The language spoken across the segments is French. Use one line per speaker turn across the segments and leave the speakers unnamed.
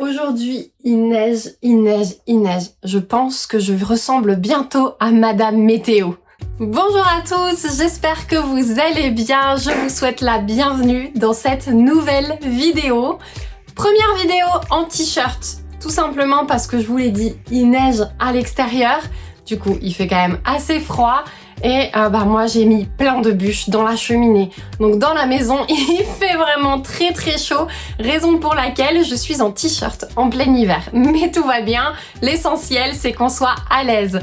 Aujourd'hui, il neige, il neige, il neige. Je pense que je ressemble bientôt à Madame Météo. Bonjour à tous, j'espère que vous allez bien. Je vous souhaite la bienvenue dans cette nouvelle vidéo. Première vidéo en t-shirt, tout simplement parce que je vous l'ai dit, il neige à l'extérieur. Du coup, il fait quand même assez froid. Et moi j'ai mis plein de bûches dans la cheminée. Donc dans la maison il fait vraiment très très chaud. Raison pour laquelle je suis en t-shirt en plein hiver. Mais tout va bien, l'essentiel c'est qu'on soit à l'aise.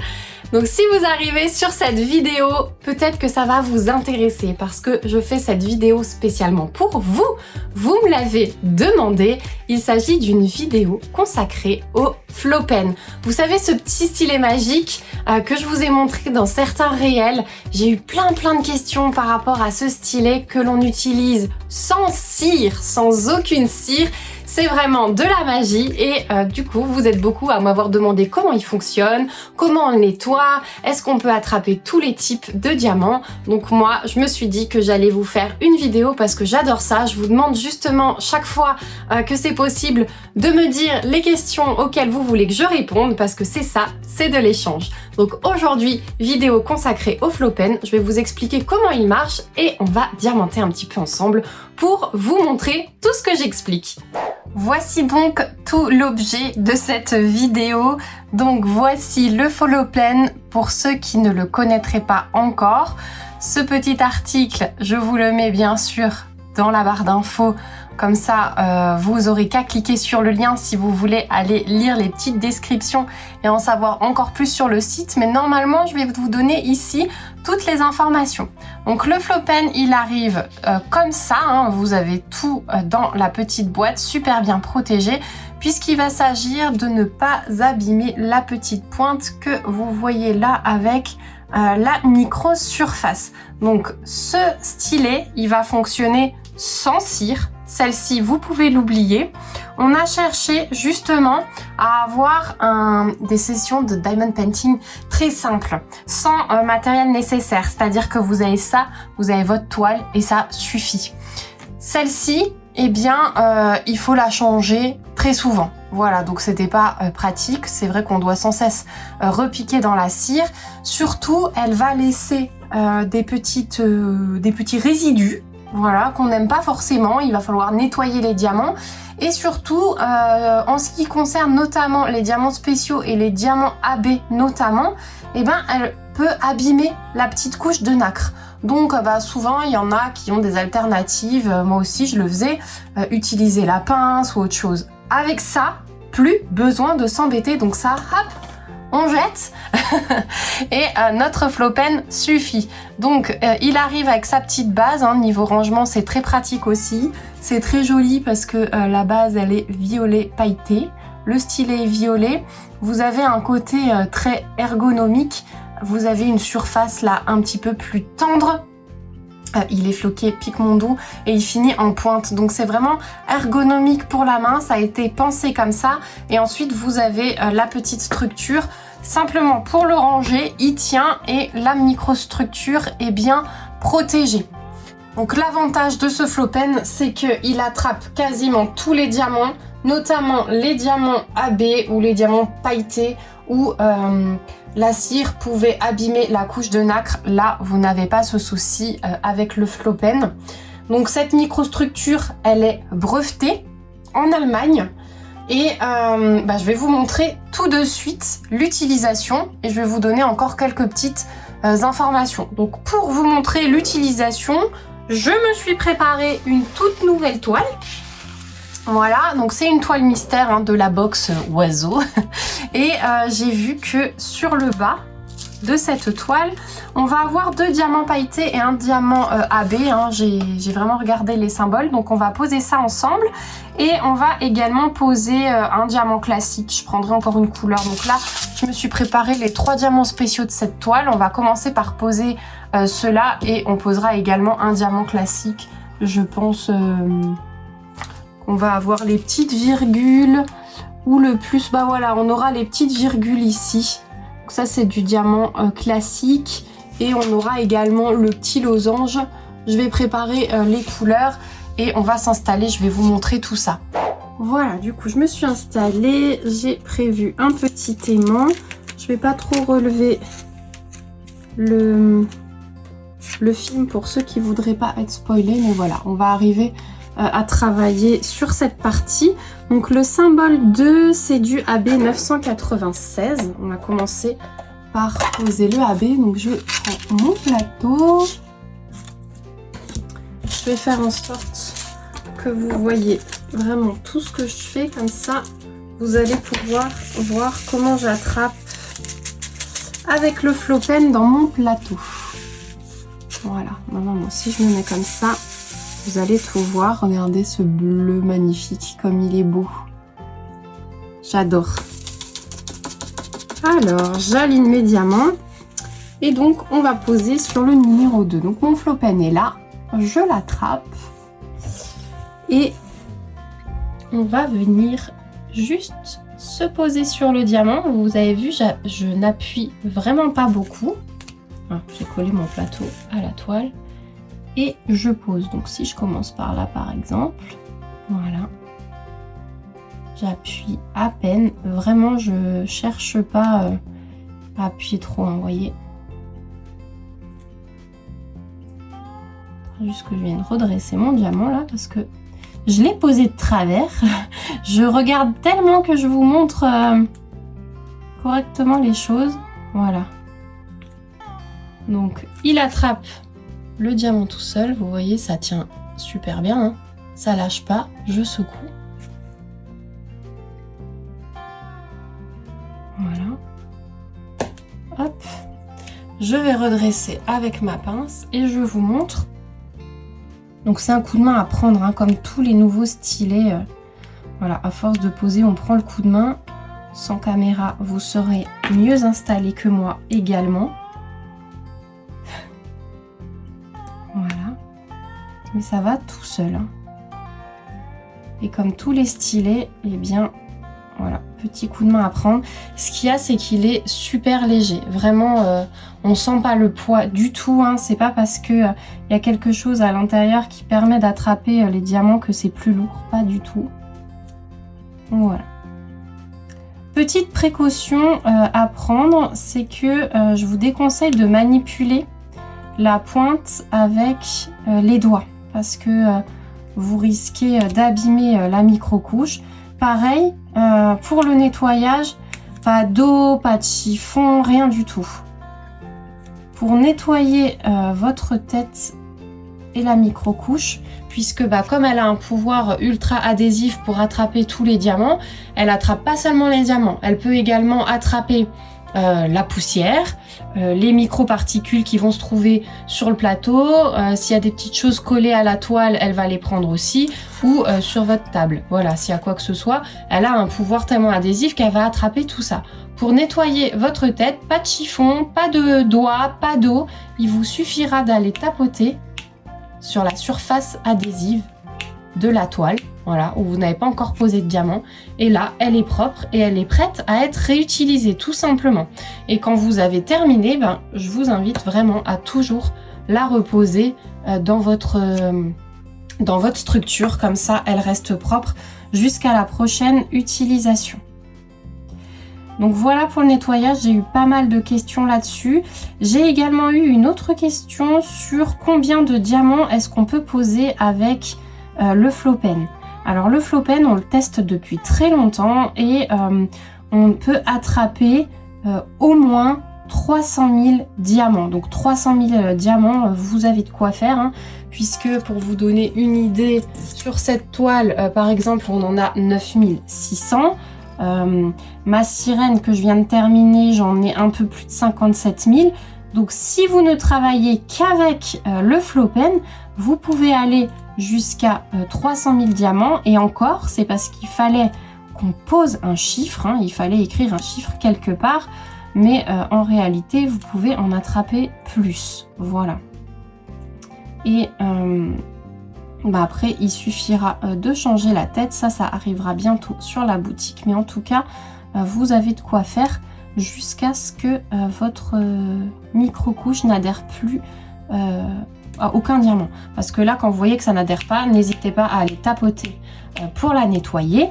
Donc si vous arrivez sur cette vidéo, peut-être que ça va vous intéresser parce que je fais cette vidéo spécialement pour vous. Vous me l'avez demandé. Il s'agit d'une vidéo consacrée au flow pen. Vous savez, ce petit stylet magique que je vous ai montré dans certains réels. J'ai eu plein de questions par rapport à ce stylet que l'on utilise sans cire, sans aucune cire. C'est vraiment de la magie et du coup, vous êtes beaucoup à m'avoir demandé comment il fonctionne, comment on le nettoie, est-ce qu'on peut attraper tous les types de diamants. Donc moi, je me suis dit que j'allais vous faire une vidéo parce que j'adore ça. Je vous demande justement chaque fois que c'est possible de me dire les questions auxquelles vous voulez que je réponde parce que c'est ça, c'est de l'échange. Donc aujourd'hui, vidéo consacrée au flow pen. Je vais vous expliquer comment il marche et on va diamanter un petit peu ensemble pour vous montrer tout ce que j'explique. Voici donc tout l'objet de cette vidéo. Donc voici le flow pen pour ceux qui ne le connaîtraient pas encore. Ce petit article, je vous le mets bien sûr dans la barre d'infos. Comme ça, vous aurez qu'à cliquer sur le lien si vous voulez aller lire les petites descriptions et en savoir encore plus sur le site. Mais normalement, je vais vous donner ici toutes les informations. Donc le flow pen, il arrive comme ça. Vous avez tout dans la petite boîte, super bien protégé, puisqu'il va s'agir de ne pas abîmer la petite pointe que vous voyez là avec la micro surface. Donc ce stylet, il va fonctionner sans cire. Celle-ci, vous pouvez l'oublier. On a cherché justement à avoir des sessions de diamond painting très simples, sans matériel nécessaire. C'est-à-dire que vous avez ça, vous avez votre toile et ça suffit. Celle-ci, eh bien, il faut la changer très souvent. Voilà, donc c'était pas pratique. C'est vrai qu'on doit sans cesse repiquer dans la cire. Surtout, elle va laisser des petits résidus. Voilà, qu'on n'aime pas forcément, il va falloir nettoyer les diamants. Et surtout, en ce qui concerne notamment les diamants spéciaux et les diamants AB notamment, eh ben, elle peut abîmer la petite couche de nacre. Donc souvent, il y en a qui ont des alternatives, moi aussi je le faisais, utiliser la pince ou autre chose. Avec ça, plus besoin de s'embêter, donc ça, hop, on jette et notre flow pen suffit. Donc il arrive avec sa petite base, niveau rangement c'est très pratique aussi, c'est très joli parce que la base elle est violet pailleté, le stylet est violet, vous avez un côté très ergonomique, vous avez une surface là un petit peu plus tendre. Il est floqué Picmondo et il finit en pointe. Donc c'est vraiment ergonomique pour la main. Ça a été pensé comme ça. Et ensuite vous avez la petite structure. Simplement pour le ranger, il tient et la microstructure est bien protégée. Donc l'avantage de ce flow pen, c'est qu'il attrape quasiment tous les diamants, notamment les diamants AB ou les diamants pailletés où la cire pouvait abîmer la couche de nacre. Là, vous n'avez pas ce souci avec le flow pen. Donc cette microstructure, elle est brevetée en Allemagne. Et je vais vous montrer tout de suite l'utilisation et je vais vous donner encore quelques petites informations. Donc pour vous montrer l'utilisation, je me suis préparé une toute nouvelle toile. Voilà, donc c'est une toile mystère de la box oiseau. Et j'ai vu que sur le bas de cette toile, on va avoir 2 diamants pailletés et un diamant AB. J'ai vraiment regardé les symboles, donc on va poser ça ensemble. Et on va également poser un diamant classique. Je prendrai encore une couleur. Donc là, je me suis préparé les 3 diamants spéciaux de cette toile. On va commencer par poser ceux-là et on posera également un diamant classique. Je pense qu'on va avoir les petites virgules ou le plus. Voilà, on aura les petites virgules ici. Donc ça, c'est du diamant classique. Et on aura également le petit losange. Je vais préparer les couleurs et on va s'installer. Je vais vous montrer tout ça. Voilà, du coup, je me suis installée. J'ai prévu un petit aimant. Je vais pas trop relever le film pour ceux qui voudraient pas être spoilés. Mais voilà, on va arriver à travailler sur cette partie. Donc, le symbole 2, c'est du AB 996. On va commencer par poser le AB. Donc, je prends mon plateau. Je vais faire en sorte que vous voyez vraiment tout ce que je fais, comme ça vous allez pouvoir voir comment j'attrape avec le flow pen dans mon plateau. Voilà, maintenant si je me mets comme ça, vous allez tout voir. Regardez ce bleu magnifique, comme il est beau. J'adore. Alors, j'aligne mes diamants et donc on va poser sur le numéro 2. Donc mon flow pen est là, je l'attrape et on va venir juste se poser sur le diamant. Vous avez vu, je n'appuie vraiment pas beaucoup. J'ai collé mon plateau à la toile et je pose. Donc si je commence par là par exemple, voilà, j'appuie à peine. Vraiment, je cherche pas à appuyer trop, vous voyez. Juste que je vienne redresser mon diamant là parce que je l'ai posé de travers. Je regarde tellement que je vous montre correctement les choses. Voilà. Donc, il attrape le diamant tout seul. Vous voyez, ça tient super bien. Hein. Ça lâche pas. Je secoue. Voilà. Hop. Je vais redresser avec ma pince et je vous montre. Donc c'est un coup de main à prendre, hein, comme tous les nouveaux stylets. Voilà, à force de poser, on prend le coup de main. Sans caméra, vous serez mieux installé que moi également. Voilà. Mais ça va tout seul. Hein. Et comme tous les stylets, eh bien, voilà, petit coup de main à prendre. Ce qu'il y a, c'est qu'il est super léger. Vraiment, on sent pas le poids du tout. Hein. C'est pas parce que y a quelque chose à l'intérieur qui permet d'attraper les diamants que c'est plus lourd. Pas du tout. Voilà. Petite précaution à prendre, c'est que je vous déconseille de manipuler la pointe avec les doigts. Parce que vous risquez d'abîmer la micro-couche. Pareil, pour le nettoyage, pas d'eau, pas de chiffon, rien du tout. Pour nettoyer votre tête et la micro-couche, puisque comme elle a un pouvoir ultra adhésif pour attraper tous les diamants, elle attrape pas seulement les diamants, elle peut également attraper la poussière, les micro-particules qui vont se trouver sur le plateau, s'il y a des petites choses collées à la toile, elle va les prendre aussi, ou sur votre table. Voilà, s'il y a quoi que ce soit, elle a un pouvoir tellement adhésif qu'elle va attraper tout ça. Pour nettoyer votre tête, pas de chiffon, pas de doigts, pas d'eau, il vous suffira d'aller tapoter sur la surface adhésive de la toile, voilà, où vous n'avez pas encore posé de diamant, et là elle est propre et elle est prête à être réutilisée tout simplement. Et quand vous avez terminé, je vous invite vraiment à toujours la reposer dans votre structure, comme ça elle reste propre jusqu'à la prochaine utilisation. Donc voilà pour le nettoyage, j'ai eu pas mal de questions là-dessus. J'ai également eu une autre question sur combien de diamants est-ce qu'on peut poser avec le flow pen. Alors le flow pen, on le teste depuis très longtemps et on peut attraper au moins 300 000 diamants. Donc 300 000 diamants, vous avez de quoi faire, hein, puisque pour vous donner une idée, sur cette toile, par exemple, on en a 9600. Ma sirène que je viens de terminer, j'en ai un peu plus de 57 000. Donc si vous ne travaillez qu'avec le flow pen, vous pouvez aller jusqu'à 300 000 diamants. Et encore, c'est parce qu'il fallait qu'on pose un chiffre, hein, il fallait écrire un chiffre quelque part. Mais en réalité, vous pouvez en attraper plus. Voilà. Et après, il suffira de changer la tête. Ça arrivera bientôt sur la boutique. Mais en tout cas, vous avez de quoi faire jusqu'à ce que votre micro-couche n'adhère plus aucun diamant. Parce que là, quand vous voyez que ça n'adhère pas, n'hésitez pas à aller tapoter pour la nettoyer.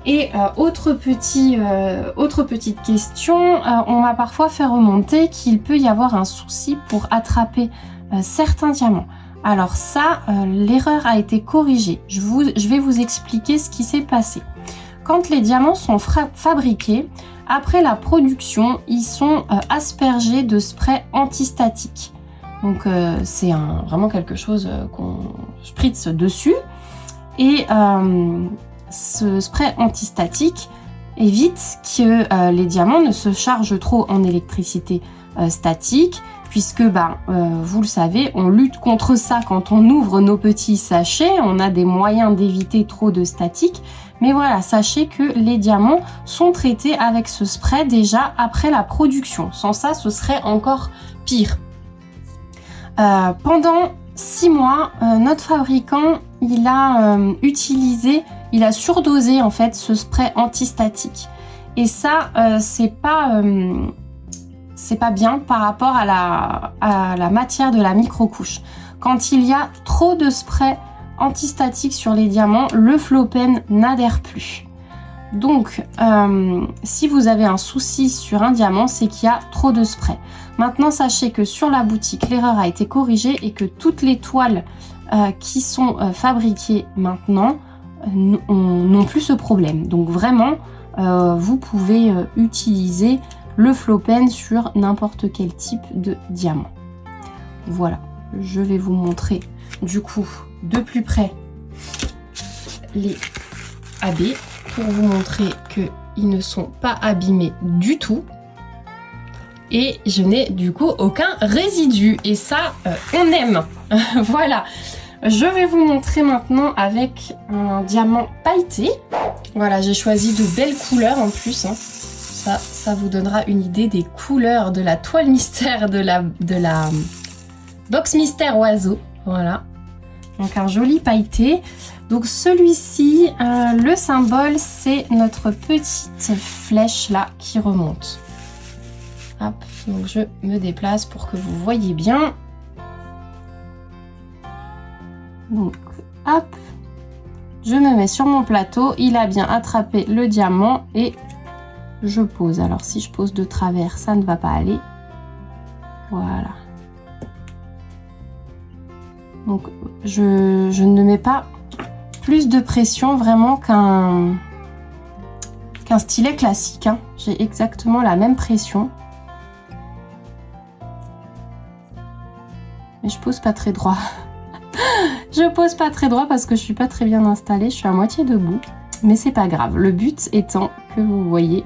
Et autre petite question, on m'a parfois fait remonter qu'il peut y avoir un souci pour attraper certains diamants. Alors ça, l'erreur a été corrigée. Je vais vous expliquer ce qui s'est passé. Quand les diamants sont fabriqués, après la production, ils sont aspergés de spray antistatique. Donc c'est vraiment quelque chose qu'on spritz dessus. Et ce spray antistatique évite que les diamants ne se chargent trop en électricité statique, puisque vous le savez, on lutte contre ça quand on ouvre nos petits sachets, on a des moyens d'éviter trop de statique, mais voilà, sachez que les diamants sont traités avec ce spray déjà après la production. Sans ça, ce serait encore pire. Pendant 6 mois, notre fabricant, il a surdosé en fait ce spray antistatique. Et ça, c'est pas bien par rapport à la matière de la microcouche. Quand il y a trop de spray antistatique sur les diamants, le flow pen n'adhère plus. Donc, si vous avez un souci sur un diamant, c'est qu'il y a trop de spray. Maintenant, sachez que sur la boutique, l'erreur a été corrigée et que toutes les toiles qui sont fabriquées maintenant n'ont plus ce problème. Donc vraiment, vous pouvez utiliser le flow pen sur n'importe quel type de diamant. Voilà, je vais vous montrer du coup de plus près les AB pour vous montrer qu'ils ne sont pas abîmés du tout. Et je n'ai du coup aucun résidu. Et ça, on aime. Voilà. Je vais vous montrer maintenant avec un diamant pailleté. Voilà, j'ai choisi de belles couleurs en plus. Hein. Ça vous donnera une idée des couleurs de la toile mystère de la box mystère oiseau. Voilà. Donc un joli pailleté. Donc celui-ci, le symbole, c'est notre petite flèche là qui remonte. Hop, donc je me déplace pour que vous voyez bien. Donc, hop, je me mets sur mon plateau. Il a bien attrapé le diamant et je pose. Alors, si je pose de travers, ça ne va pas aller. Voilà. Donc, je ne mets pas plus de pression vraiment qu'un stylet classique. Hein. J'ai exactement la même pression. Mais je pose pas très droit. Je pose pas très droit parce que je suis pas très bien installée. Je suis à moitié debout. Mais c'est pas grave. Le but étant que vous voyez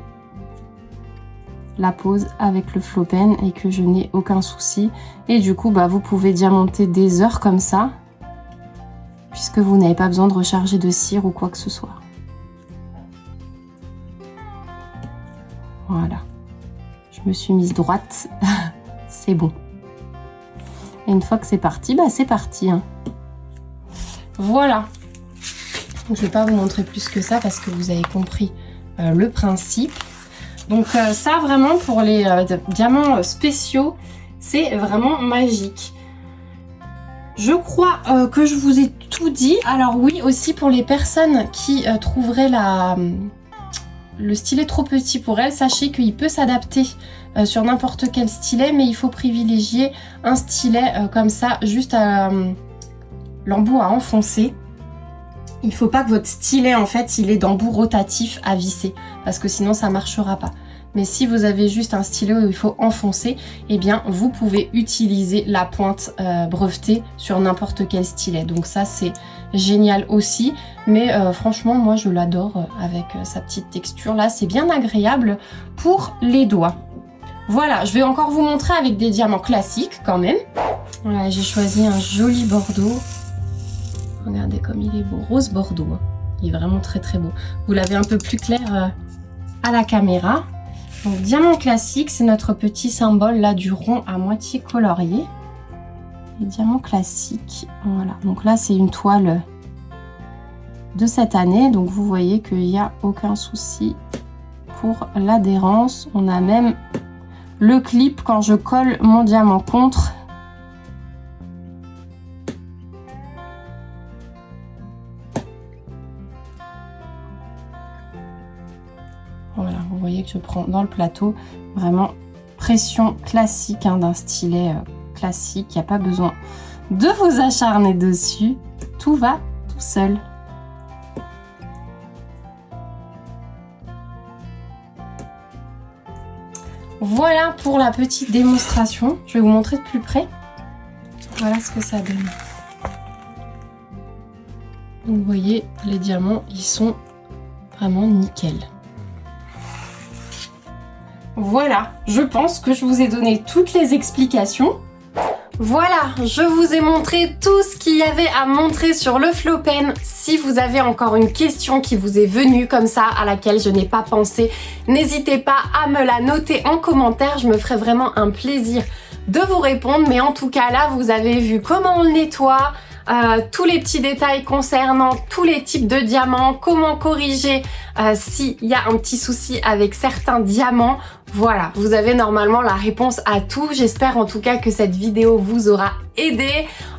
la pose avec le flow pen et que je n'ai aucun souci. Et du coup, vous pouvez diamanter des heures comme ça. Puisque vous n'avez pas besoin de recharger de cire ou quoi que ce soit. Voilà. Je me suis mise droite. C'est bon. Et une fois que c'est parti, c'est parti. Hein. Voilà. Je ne vais pas vous montrer plus que ça parce que vous avez compris le principe. Donc ça, vraiment, pour les diamants spéciaux, c'est vraiment magique. Je crois que je vous ai tout dit. Alors oui, aussi pour les personnes qui trouveraient le stylet trop petit pour elles, sachez qu'il peut s'adapter sur n'importe quel stylet, mais il faut privilégier un stylet comme ça, juste à l'embout à enfoncer. Il ne faut pas que votre stylet, en fait, il ait d'embout rotatif à visser, parce que sinon ça ne marchera pas. Mais si vous avez juste un stylet où il faut enfoncer, eh bien vous pouvez utiliser la pointe brevetée sur n'importe quel stylet. Donc ça, c'est génial aussi. Mais franchement, moi je l'adore avec sa petite texture là. C'est bien agréable pour les doigts. Voilà, je vais encore vous montrer avec des diamants classiques quand même. Voilà, j'ai choisi un joli bordeaux. Regardez comme il est beau, rose bordeaux. Il est vraiment très très beau. Vous l'avez un peu plus clair à la caméra. Donc diamant classique, c'est notre petit symbole là du rond à moitié colorié. Et diamant classique, voilà. Donc là c'est une toile de cette année. Donc vous voyez qu'il n'y a aucun souci pour l'adhérence. On a même le clip quand je colle mon diamant contre. Voilà, vous voyez que je prends dans le plateau, vraiment pression classique d'un stylet classique. Il n'y a pas besoin de vous acharner dessus, tout va tout seul. Voilà pour la petite démonstration. Je vais vous montrer de plus près. Voilà ce que ça donne. Vous voyez, les diamants, ils sont vraiment nickel. Voilà, je pense que je vous ai donné toutes les explications. Voilà, je vous ai montré tout ce qu'il y avait à montrer sur le flow pen. Si vous avez encore une question qui vous est venue comme ça, à laquelle je n'ai pas pensé, n'hésitez pas à me la noter en commentaire. Je me ferai vraiment un plaisir de vous répondre. Mais en tout cas, là, vous avez vu comment on le nettoie, tous les petits détails concernant tous les types de diamants, comment corriger s'il y a un petit souci avec certains diamants. Voilà, vous avez normalement la réponse à tout. J'espère en tout cas que cette vidéo vous aura aidé.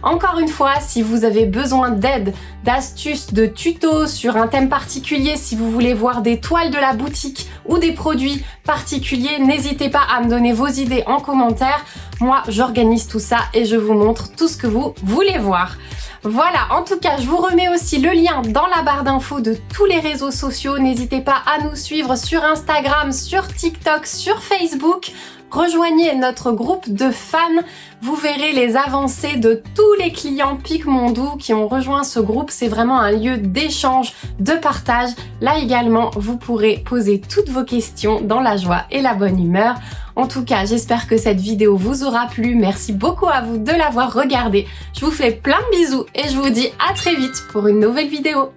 Encore une fois, si vous avez besoin d'aide, d'astuces, de tutos sur un thème particulier, si vous voulez voir des toiles de la boutique ou des produits particuliers, n'hésitez pas à me donner vos idées en commentaire. Moi, j'organise tout ça et je vous montre tout ce que vous voulez voir. Voilà, en tout cas, je vous remets aussi le lien dans la barre d'infos de tous les réseaux sociaux. N'hésitez pas à nous suivre sur Instagram, sur TikTok, sur Facebook. Rejoignez notre groupe de fans. Vous verrez les avancées de tous les clients Pic Mondou qui ont rejoint ce groupe. C'est vraiment un lieu d'échange, de partage. Là également, vous pourrez poser toutes vos questions dans la joie et la bonne humeur. En tout cas, j'espère que cette vidéo vous aura plu. Merci beaucoup à vous de l'avoir regardée. Je vous fais plein de bisous et je vous dis à très vite pour une nouvelle vidéo.